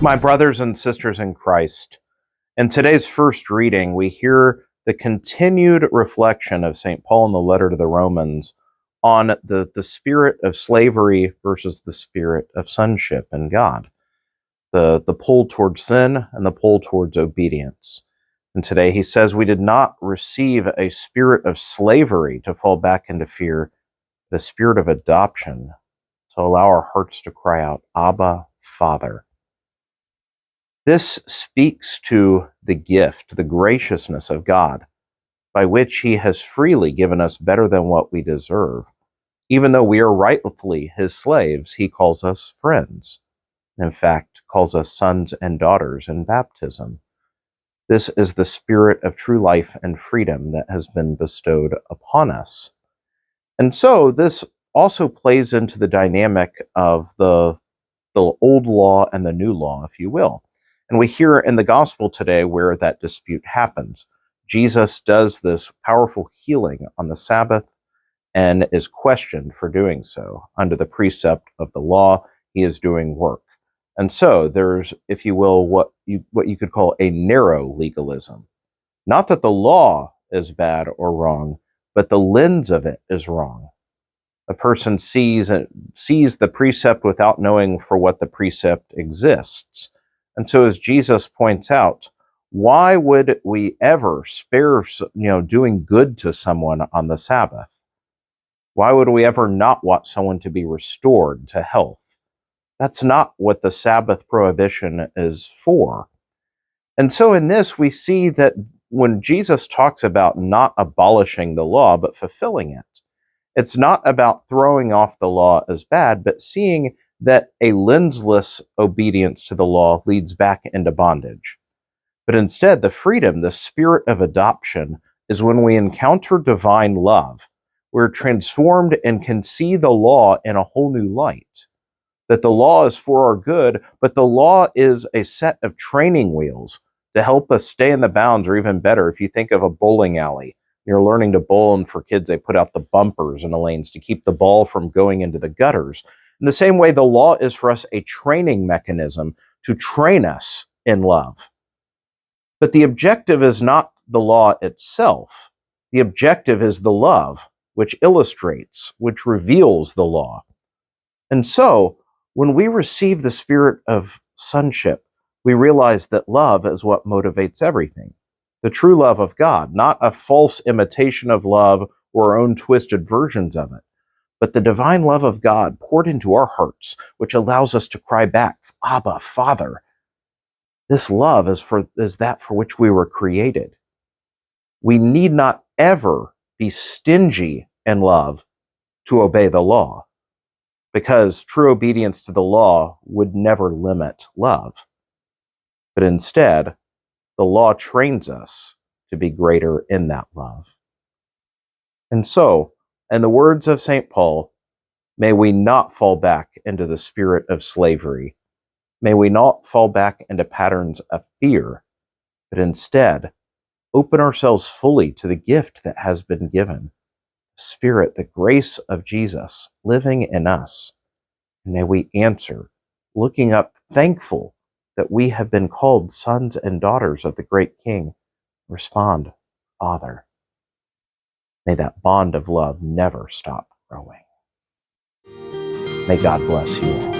My brothers and sisters in Christ, in today's first reading, we hear the continued reflection of St. Paul in the letter to the Romans on the spirit of slavery versus the spirit of sonship in God, the pull towards sin and the pull towards obedience. And today he says we did not receive a spirit of slavery to fall back into fear, but a spirit of adoption to allow our hearts to cry out, Abba, Father. This speaks to the gift, the graciousness of God, by which he has freely given us better than what we deserve. Even though we are rightfully his slaves, he calls us friends. In fact, calls us sons and daughters in baptism. This is the spirit of true life and freedom that has been bestowed upon us. And so this also plays into the dynamic of the old law and the new law, if you will. And we hear in the gospel today where that dispute happens. Jesus does this powerful healing on the Sabbath and is questioned for doing so. Under the precept of the law, he is doing work. And so there's, if you will, what you could call a narrow legalism. Not that the law is bad or wrong, but the lens of it is wrong. A person sees the precept without knowing for what the precept exists. And so as Jesus points out, why would we ever spare, doing good to someone on the Sabbath? Why would we ever not want someone to be restored to health? That's not what the Sabbath prohibition is for. And so in this, we see that when Jesus talks about not abolishing the law, but fulfilling it, it's not about throwing off the law as bad, but seeing that a lensless obedience to the law leads back into bondage. But instead, the freedom, the spirit of adoption, is when we encounter divine love. We're transformed and can see the law in a whole new light. That the law is for our good, but the law is a set of training wheels to help us stay in the bounds, or even better, if you think of a bowling alley. You're learning to bowl, and for kids, they put out the bumpers in the lanes to keep the ball from going into the gutters. In the same way, the law is for us a training mechanism to train us in love. But the objective is not the law itself. The objective is the love, which illustrates, which reveals the law. And so, when we receive the spirit of sonship, we realize that love is what motivates everything. The true love of God, not a false imitation of love or our own twisted versions of it, but the divine love of God poured into our hearts, which allows us to cry back, Abba, Father. This love is that for which we were created. We need not ever be stingy in love to obey the law, because true obedience to the law would never limit love. But instead, the law trains us to be greater in that love. And so, in the words of St. Paul, may we not fall back into the spirit of slavery. May we not fall back into patterns of fear, but instead open ourselves fully to the gift that has been given, the Spirit, the grace of Jesus living in us. And may we answer, looking up, thankful that we have been called sons and daughters of the great King. Respond, Father. May that bond of love never stop growing. May God bless you all.